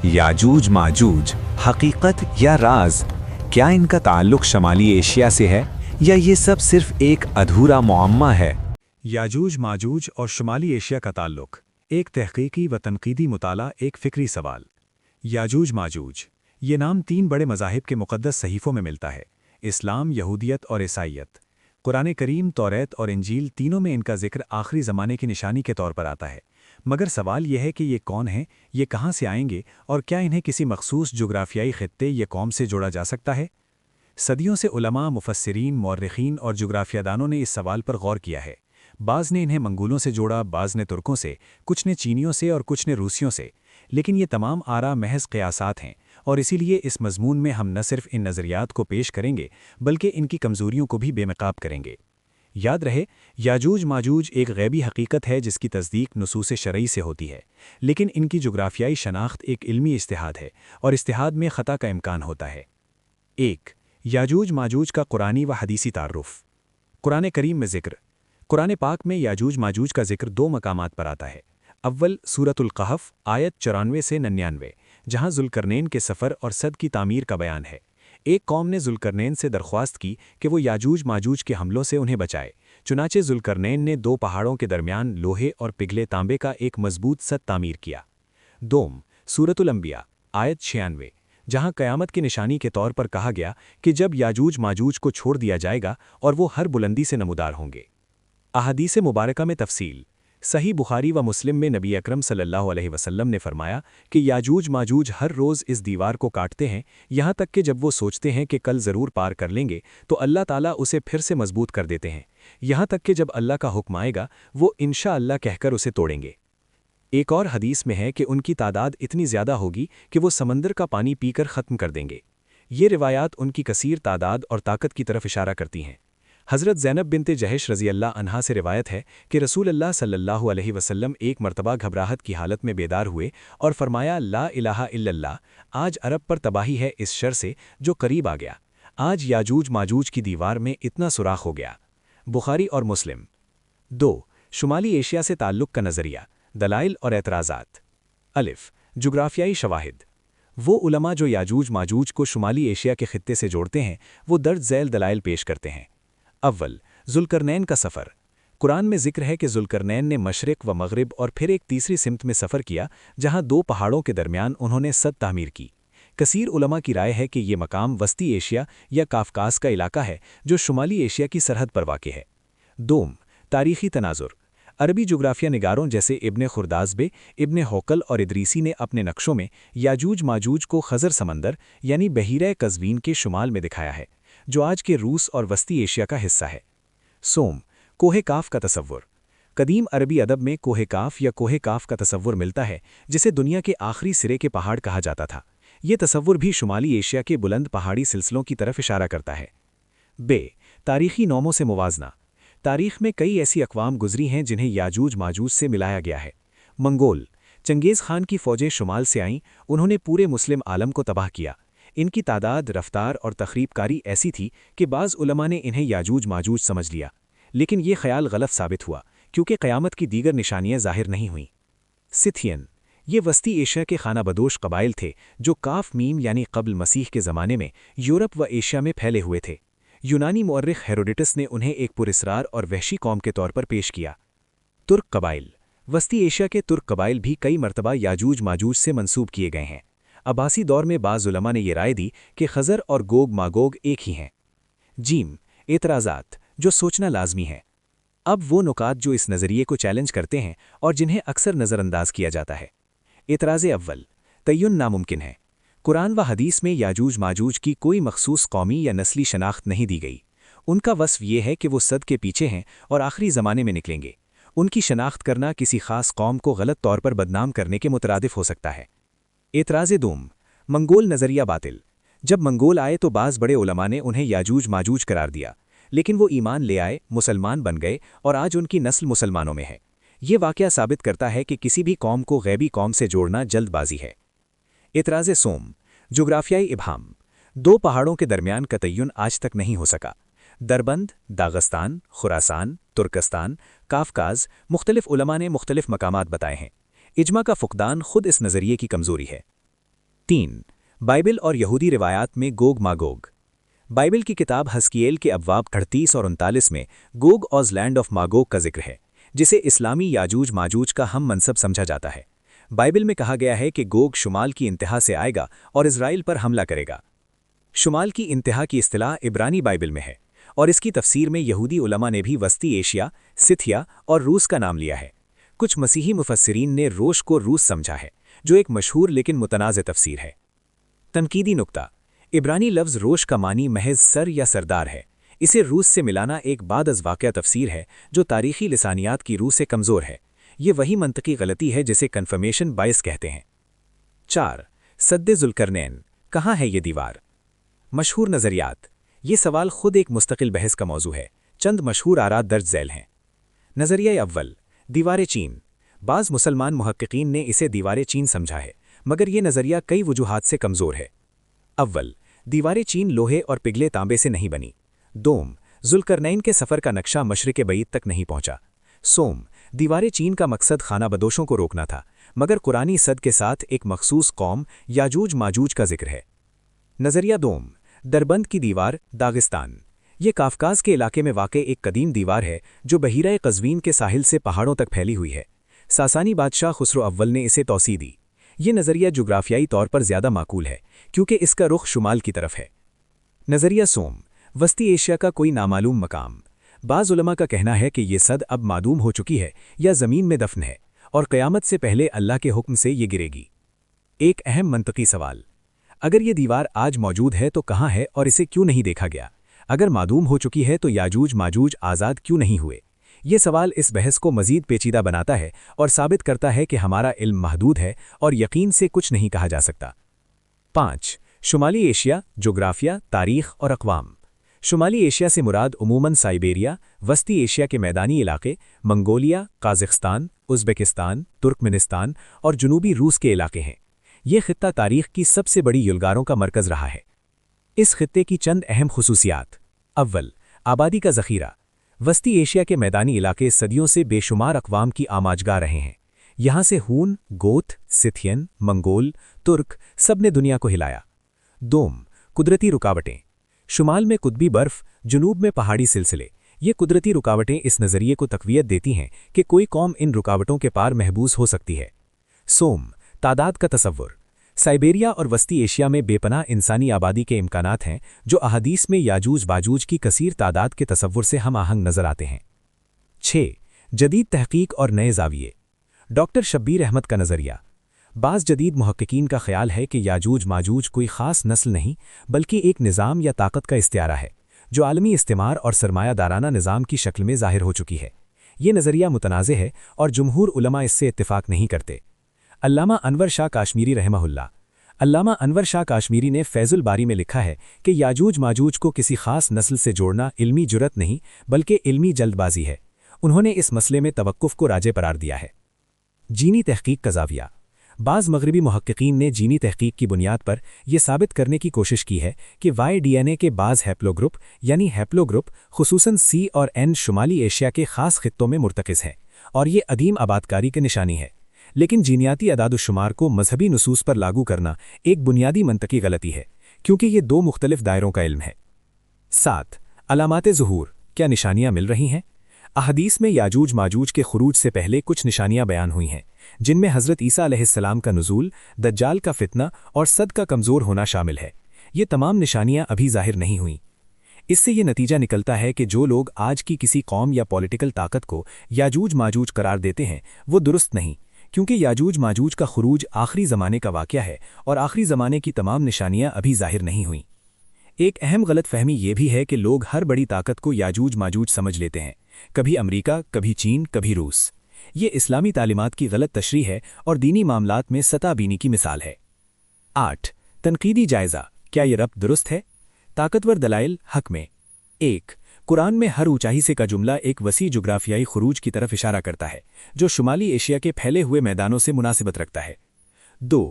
याजूज माजूज हकीकत या राज, क्या इनका ताल्लुक शमाली एशिया से है या ये सब सिर्फ एक अधूरा मुअम्मा है? याजूज माजूज और शुमाली एशिया का ताल्लुक, एक तहकीकी व तनकीदी मुताला, एक फ़िक्री सवाल। याजूज माजूज ये नाम 3 बड़े मज़ाहिब के मुक़द्दस सहीफ़ों में मिलता है, इस्लाम, यहूदियत और ईसाईयत। कुरान करीम, तौरात और इंजील तीनों में इनका जिक्र आखिरी ज़माने की निशानी के तौर पर आता है। मगर सवाल यह है कि ये कौन हैं, ये कहाँ से आएंगे और क्या इन्हें किसी मखसूस जुग्राफियाई ख़ित्ते या कौम से जोड़ा जा सकता है? सदियों से उलमा, मुफस्सिरीन, मौर्रिखीन और जुग्राफियादानों ने इस सवाल पर गौर किया है। बाज़ ने इन्हें मंगोलों से जोड़ा, बाज़ ने तुर्कों से, कुछ ने चीनियों से और कुछ ने रूसियों से, लेकिन ये तमाम आरा महज क़ियासात हैं और इसीलिए इस मज़मून में हम न सिर्फ इन नज़रियात को पेश करेंगे बल्कि इनकी कमज़ोरियों को भी बेनकाब करेंगे। याद रहे, याजूज माजूज एक गैबी हकीकत है जिसकी तस्दीक नुसूस शरई से होती है, लेकिन इनकी जुग्राफियाई शनाख्त एक इल्मी इज्तिहाद है और इज्तिहाद में ख़ता का इम्कान होता है। 1. याजूज माजूज का कुरानी व हदीसी तारुफ़। कुरान करीम में ज़िक्र। कुरान पाक में याजूज माजूज का ज़िक्र 2 मकामात पर आता है। अव्वल सूरतुल कहफ़ आयत 94 से 99, जहाँ ज़ुल्करनैन के सफ़र और सद की तामीर का बयान है। एक कौम ने ज़ुल्करनैन से दरख्वास्त की कि वो याजूज माजूज के हमलों से उन्हें बचाए। चुनाचे ज़ुल्करनैन ने 2 पहाड़ों के दरमियान लोहे और पिघले तांबे का एक मजबूत सद तामीर किया। 2. सूरतुल अंबिया आयत 96, जहाँ क़यामत की निशानी के तौर पर कहा गया कि जब याजूज माजूज को छोड़ दिया जाएगा और वो हर बुलंदी से नमूदार होंगे। अहादीस मुबारका में तफसील। सही बुखारी व मुस्लिम में नबी अकरम सल्लल्लाहु अलैहि वसल्लम ने फरमाया कि याजूज माजूज हर रोज़ इस दीवार को काटते हैं, यहाँ तक कि जब वो सोचते हैं कि कल ज़रूर पार कर लेंगे तो अल्लाह ताला उसे फिर से मजबूत कर देते हैं, यहाँ तक कि जब अल्लाह का हुक्म आएगा वो इंशा अल्लाह कहकर उसे तोड़ेंगे। एक और हदीस में है कि उनकी तादाद इतनी ज़्यादा होगी कि वो समंदर का पानी पीकर ख़त्म कर देंगे। ये रिवायात उनकी कसीर तादाद और ताकत की तरफ इशारा करती हैं। हज़रत ज़ैनब बिनते जहश रज़ी अल्लाह अन्हा से रिवायत है कि रसूल अल्लाह सल्लल्लाहु अलैहि वसल्लम एक मरतबा घबराहट की हालत में बेदार हुए और फरमाया, ला इलाहा इल्लल्लाह, आज अरब पर तबाही है इस शर से जो करीब आ गया। आज याजूज माजूज की दीवार में इतना सुराख हो गया। बुखारी और मुस्लिम। 2. शुमाली एशिया से ताल्लुक़ का नज़रिया, दलाइल और एतराज़ात। अलिफ जुग्राफियाई शवाहिद। वो उलमा जो याजूज माजूज को शुमाली एशिया के खित्ते से जोड़ते हैं वो दर्ज झैल दलाइल पेश करते हैं। अव्वल ज़ुल्करनैन का सफ़र। कुरान में ज़िक्र है कि ज़ुल्करनैन ने मशरिक़ व मग़रिब और फिर एक तीसरी सिमत में सफ़र किया जहाँ 2 पहाड़ों के दरमियान उन्होंने सद तामीर की। कसीर उलमा की राय है कि ये मकाम वस्ती एशिया या काफ़कास का इलाका है जो शुमाली एशिया की सरहद पर वाक़ है। 2. तारीख़ी तनाज़ुर। अरबी जुग्राफिया निगारों जैसे इब्ने खुर्दाज़बे, इब्ने होकल और इदरीसी ने अपने नक्शों में याजूज माजूज को खज़र समंदर यानी बहीरा कज़वीन के शुमाल में दिखाया है, जो आज के रूस और वस्ती एशिया का हिस्सा है। सोम कोहे काफ का तसव्वुर। कदीम अरबी अदब में कोहे काफ या कोहे काफ का तसव्वुर मिलता है जिसे दुनिया के आखिरी सिरे के पहाड़ कहा जाता था। ये तसव्वुर भी शुमाली एशिया के बुलंद पहाड़ी सिलसिलों की तरफ इशारा करता है। बे तारीख़ी नौमों से मुवाजना। तारीख़ में कई ऐसी अक़वाम गुजरी हैं जिन्हें याजूज माजूज से मिलाया गया है। मंगोल चंगेज़ खान की फ़ौजें शुमाल से आईं, उन्होंने पूरे मुस्लिम आलम को तबाह किया। इनकी तादाद, रफ्तार और तख़रीबकारी ऐसी थी कि बाज़ उलमा ने इन्हें याजूज माजूज समझ लिया, लेकिन ये ख्याल गलत साबित हुआ क्योंकि क़यामत की दीगर निशानियाँ ज़ाहिर नहीं हुईं। सिथियन ये वस्ती एशिया के खाना बदोश कबाइल थे जो काफ मीम यानी क़ब्ल मसीह के ज़माने में यूरोप व एशिया में फैले हुए थे। यूनानी मौर्रिख़ हेरोडेटस ने उन्हें एक पुरस्रार और वहशी कौम के तौर पर पेश किया। तुर्क कबाइल। वस्ती एशिया के तुर्क कबाइल भी कई मरतबा याजूज माजूज से मंसूब किए गए हैं। अब्बासी दौर में बाज़ उलमा ने ये राय दी कि खज़र और गोग मागोग एक ही हैं। जीम एतराज़ात जो सोचना लाजमी है। अब वो नुकात जो इस नज़रिए को चैलेंज करते हैं और जिन्हें अक्सर नज़रअंदाज किया जाता है। एतराज़ अव्वल तय्युन नामुमकिन है। कुरान व हदीस में याजूज माजूज की कोई मखसूस कौमी या नस्ली शनाख्त नहीं दी गई। उनका वस्फ ये है कि वो सद के पीछे हैं और आखिरी ज़माने में निकलेंगे। उनकी शनाख्त करना किसी ख़ास कौम को गलत तौर पर बदनाम करने के मुतरादिफ हो सकता है। एतराज़ दूम मंगोल नज़रिया बातिल। जब मंगोल आए तो बाज़ बड़े उलमा ने उन्हें याजूज माजूज करार दिया, लेकिन वो ईमान ले आए, मुसलमान बन गए और आज उनकी नस्ल मुसलमानों में है। ये वाक़या साबित करता है कि किसी भी कौम को गैबी कौम से जोड़ना जल्दबाजी है। एतराज़ सोम जुग्राफियाई इबहाम। 2 पहाड़ों के दरमियान का तय्युन आज तक नहीं हो सका। दरबंद, दागस्तान, खुरासान, तुर्कस्तान, काफ़काज़ मुख्तलिफ उलमा ने मुख्तलिफ मकामात बताए हैं। इजमा का फ़ुक़दान खुद इस नज़रिए की कमज़ोरी है। 3. बाइबल और यहूदी रिवायात में गोग मागोग। बाइबल की किताब हस्किएल के अब्वाब 38 और 39 में गोग और लैंड ऑफ मागोग का जिक्र है, जिसे इस्लामी याजूज माजूज का हम मनसब समझा जाता है। बाइबल में कहा गया है कि गोग शुमाल की इंतहा से आएगा और इज़राइल पर हमला करेगा। शुमाल की इंतहा की इस्तिलाह इब्रानी बाइबल में है और इसकी तफसीर में यहूदी उलमा ने भी वस्ती एशिया, सिथिया और रूस का नाम लिया है। कुछ मसीही मुफस्सिरीन ने रोश को रूस समझा है, जो एक मशहूर लेकिन मुतनाज़ तफसीर है। तनकीदी नुक्ता: इब्रानी लफ्ज़ रोश का मानी महज सर या सरदार है। इसे रूस से मिलाना एक बाद अज़ वाक़या तफसीर है जो तारीख़ी लिसानियात की रूह से कमज़ोर है। ये वही मंतकी गलती है जिसे कन्फर्मेशन बायस कहते हैं। 4. सद्दे ज़ुल्करनैन, कहाँ है ये दीवार? मशहूर नज़रियात। ये सवाल खुद एक मुस्तकिल बहस का मौजू है। चंद मशहूर आरात दर्ज झैल हैं। नज़रिया अव्वल, दीवार चीन। बाज़ मुसलमान मुहक्किकीन ने इसे दीवार चीन समझा है, मगर ये नज़रिया कई वजूहात से कमज़ोर है। अव्वल, दीवार चीन लोहे और पिघले तांबे से नहीं बनी। दोम, ज़ुल्करनैन के सफ़र का नक्शा मशरिक़ बईद तक नहीं पहुंचा। सोम, दीवार चीन का मकसद खानाबदोशों को रोकना था, मगर कुरानी सद के साथ एक मखसूस कौम याजूज माजूज का जिक्र है। नज़रिया दोम, दरबंद की दीवार, दागिस्तान। ये काफकाज के इलाके में वाक़ एक कदीम दीवार है जो बहीरा क़ज़वीन के साहिल से पहाड़ों तक फैली हुई है। सासानी बादशाह खुसरो अव्वल ने इसे तौसी दी। ये नज़रिया जुग्राफियाई तौर पर ज़्यादा माकूल है क्योंकि इसका रुख शुमाल की तरफ है। नज़रिया सोम, वस्ती एशिया का कोई नामालूम मकाम। बाज़ उलमा का कहना है कि ये सद अब मादूम हो चुकी है या ज़मीन में दफन है और क़यामत से पहले अल्लाह के हुक्म से ये गिरेगी। एक अहम मंतकी सवाल: अगर ये दीवार आज मौजूद है तो कहाँ है और इसे क्यों नहीं देखा गया? अगर मादूम हो चुकी है तो याजूज माजूज आज़ाद क्यों नहीं हुए? ये सवाल इस बहस को मज़ीद पेचीदा बनाता है और साबित करता है कि हमारा इल्म महदूद है और यकीन से कुछ नहीं कहा जा सकता। 5. शुमाली एशिया, जोग्राफिया, तारीख़ और अक़वाम। शुमाली एशिया से मुराद उमूमन साइबेरिया, वस्ती एशिया के मैदानी इलाके, मंगोलिया, काज़ाख्स्तान, उज़्बेकिस्तान, तुर्कमेनिस्तान और जनूबी रूस के इलाके हैं। ये खित्ता तारीख़ की सबसे बड़ी युलगारों का मरकज़ रहा है। इस खित्ते की चंद अहम खुसूसियात: अव्वल, आबादी का ज़ख़ीरा। वस्ती एशिया के मैदानी इलाके सदियों से बेशुमार अक़वाम की आमाजगाह रहे हैं। यहाँ से हून, गोथ, सिथियन, मंगोल, तुर्क सब ने दुनिया को हिलाया। दोम, कुदरती रुकावटें। शुमाल में कुतबी बर्फ़, जुनूब में पहाड़ी सिलसिले। ये कुदरती रुकावटें इस नज़रिए को तक़वियत देती हैं कि कोई कौम इन रुकावटों के पार महबूस हो सकती है। सोम, तादाद का तसव्वुर। साइबेरिया और वस्ती एशिया में बेपनाह इंसानी आबादी के इम्कानात हैं जो अहादीस में याजूज बाजूज की कसीर तादाद के तसव्वुर से हम आहंग नज़र आते हैं। 6. जदीद तहकीक और नए ज़ाविये। डॉक्टर शब्बीर अहमद का नज़रिया। बाज़ जदीद मुहक्किकीन का ख्याल है कि याजूज माजूज कोई ख़ास नस्ल नहीं बल्कि एक निज़ाम या ताकत का इस्तिआरा है जो आलमी इस्तेमार और सरमायादाराना निज़ाम की शक्ल में ज़ाहिर हो चुकी है। ये नज़रिया मुतनाज़े है और जमहूर उलमा इससे इत्तिफ़ाक़ नहीं करते। अल्लामा अनवर शाह काश्मीरी रहमहुल्लाह। अल्लामा अनवर शाह काश्मीरी ने फैज़ुल बारी में लिखा है कि याजूज माजूज को किसी ख़ास नस्ल से जोड़ना इल्मी जुरत नहीं बल्कि इल्मी जल्दबाजी है। उन्होंने इस मसले में तवक्कुफ़ को राजे करार दिया है। जीनी तहकीक का ज़ाविया। बाज़ मग़रिबी मुहक्किकीन ने जीनी तहकीक की बुनियाद पर यह साबित करने की कोशिश की है कि DNA के बाज़ हैप्लोग्रुप यानी हैप्लोग्रुप खुसूसन C और N शुमाली एशिया के ख़ास खित्तों में मुर्तकिज़ हैं और ये अदीम आबादकारी की निशानी है। लेकिन जीनियाती अदादुश्शुमार को मजहबी नसूस पर लागू करना एक बुनियादी मंतकी गलती है क्योंकि ये दो मुख्तलिफ दायरों का इल्म है। 7. अलामाते ज़ुहूर, क्या निशानियां मिल रही हैं? अहदीस में याजूज माजूज के खुरूज से पहले कुछ निशानियां बयान हुई हैं जिनमें हज़रत ईसा अलैहिस्सलाम का नुज़ूल, दज्जाल का फितना और सद का कमज़ोर होना शामिल है। ये तमाम निशानियां अभी ज़ाहिर नहीं हुईं। इससे ये नतीजा निकलता है कि जो लोग आज की किसी कौम या पॉलिटिकल ताकत को याजूज माजूज करार देते हैं वो दुरुस्त नहीं, क्योंकि याजूज माजूज का खुरूज आखिरी ज़माने का वाक़या है और आखिरी ज़माने की तमाम निशानियां अभी ज़ाहिर नहीं हुईं। एक अहम गलत फहमी ये भी है कि लोग हर बड़ी ताकत को याजूज माजूज समझ लेते हैं, कभी अमरीका, कभी चीन, कभी रूस। ये इस्लामी तालीमात की गलत तशरीह है और दीनी मामलात में सताबीनी की मिसाल है। 8. तनकीदी जायज़ा, क्या ये रब्त दुरुस्त है? ताकतवर दलाइल हक में। 1. कुरान में हर ऊंचाई से का जुमला एक वसी जुग्राफियाई खुरूज की तरफ इशारा करता है जो शुमाली एशिया के फैले हुए मैदानों से मुनासिबत रखता है। 2.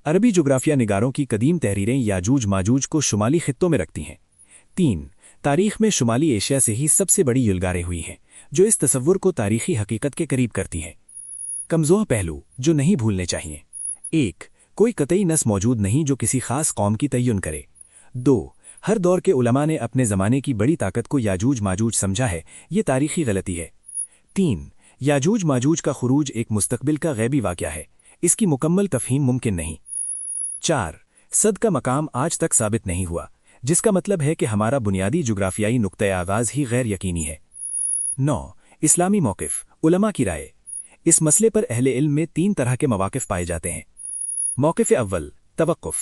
अरबी जुग्राफिया निगारों की कदीम तहरीरें याजूज माजूज को शुमाली खित्तों में रखती हैं। 3. तारीख़ में शुमाली एशिया से ही सबसे बड़ी युलगारें हुई हैं जो इस तसव्वुर को तारीख़ी हकीकत के करीब करती हैं। कमज़ोर पहलू जो नहीं भूलने चाहिए। 1. کوئی قطعی نص موجود نہیں جو کسی خاص قوم کی تعین کرے۔ 2. ہر دور کے علماء نے اپنے زمانے کی بڑی طاقت کو یاجوج ماجوج سمجھا ہے، یہ تاریخی غلطی ہے۔ 3. یاجوج ماجوج کا خروج ایک مستقبل کا غیبی واقعہ ہے، اس کی مکمل تفہیم ممکن نہیں۔ 4. صد کا مقام آج تک ثابت نہیں ہوا، جس کا مطلب ہے کہ ہمارا بنیادی جغرافیائی نقطۂ آغاز ہی غیر یقینی ہے۔ 9. اسلامی موقف، علماء کی رائے۔ اس مسئلے پر اہل علم میں 3 طرح کے مواقف پائے جاتے ہیں۔ موقف اول، توقف۔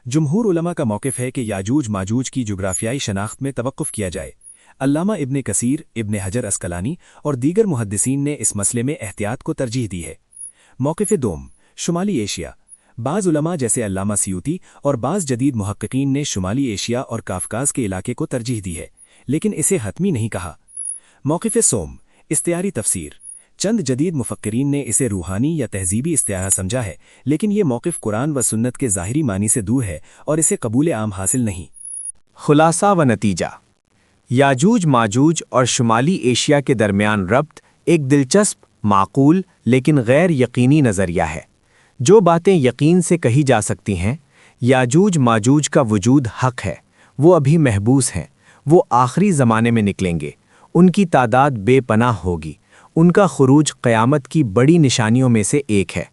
جمہور علماء کا موقف ہے کہ یاجوج ماجوج کی جغرافیائی شناخت میں توقف کیا جائے۔ علامہ ابن کثیر، ابن حجر عسقلانی اور دیگر محدثین نے اس مسئلے میں احتیاط کو ترجیح دی ہے۔ موقف دوم، شمالی ایشیا۔ بعض علماء جیسے علامہ سیوطی اور بعض جدید محققین نے شمالی ایشیا اور کافکاز کے علاقے کو ترجیح دی ہے، لیکن اسے حتمی نہیں کہا۔ موقف سوم، اختیاری تفسیر۔ چند جدید مفکرین نے اسے روحانی یا تہذیبی استعارہ سمجھا ہے، لیکن یہ موقف قرآن و سنت کے ظاہری معنی سے دور ہے اور اسے قبول عام حاصل نہیں۔ خلاصہ و نتیجہ: یاجوج ماجوج اور شمالی ایشیا کے درمیان ربط ایک دلچسپ، معقول لیکن غیر یقینی نظریہ ہے۔ جو باتیں یقین سے کہی جا سکتی ہیں، یاجوج ماجوج کا وجود حق ہے، وہ ابھی محبوس ہیں، وہ آخری زمانے میں نکلیں گے، ان کی تعداد بے پناہ ہوگی، ان کا خروج قیامت کی بڑی نشانیوں میں سے ایک ہے۔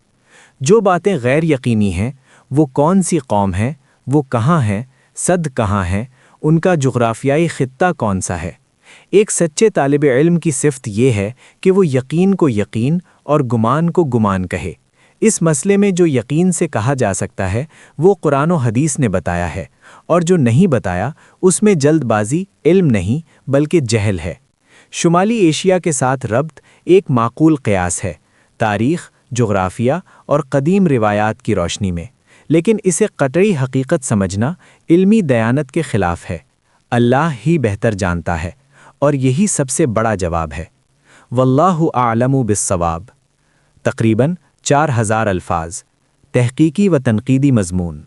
جو باتیں غیر یقینی ہیں، وہ کون سی قوم ہیں، وہ کہاں ہیں، صد کہاں ہیں، ان کا جغرافیائی خطہ کون سا ہے۔ ایک سچے طالب علم کی صفت یہ ہے کہ وہ یقین کو یقین اور گمان کو گمان کہے۔ اس مسئلے میں جو یقین سے کہا جا سکتا ہے وہ قرآن و حدیث نے بتایا ہے، اور جو نہیں بتایا اس میں جلد بازی علم نہیں بلکہ جہل ہے۔ شمالی ایشیا کے ساتھ ربط ایک معقول قیاس ہے، تاریخ، جغرافیہ اور قدیم روایات کی روشنی میں، لیکن اسے قطعی حقیقت سمجھنا علمی دیانت کے خلاف ہے۔ اللہ ہی بہتر جانتا ہے، اور یہی سب سے بڑا جواب ہے۔ واللہ اعلم بالصواب۔ تقریباً 4000 الفاظ، تحقیقی و تنقیدی مضمون۔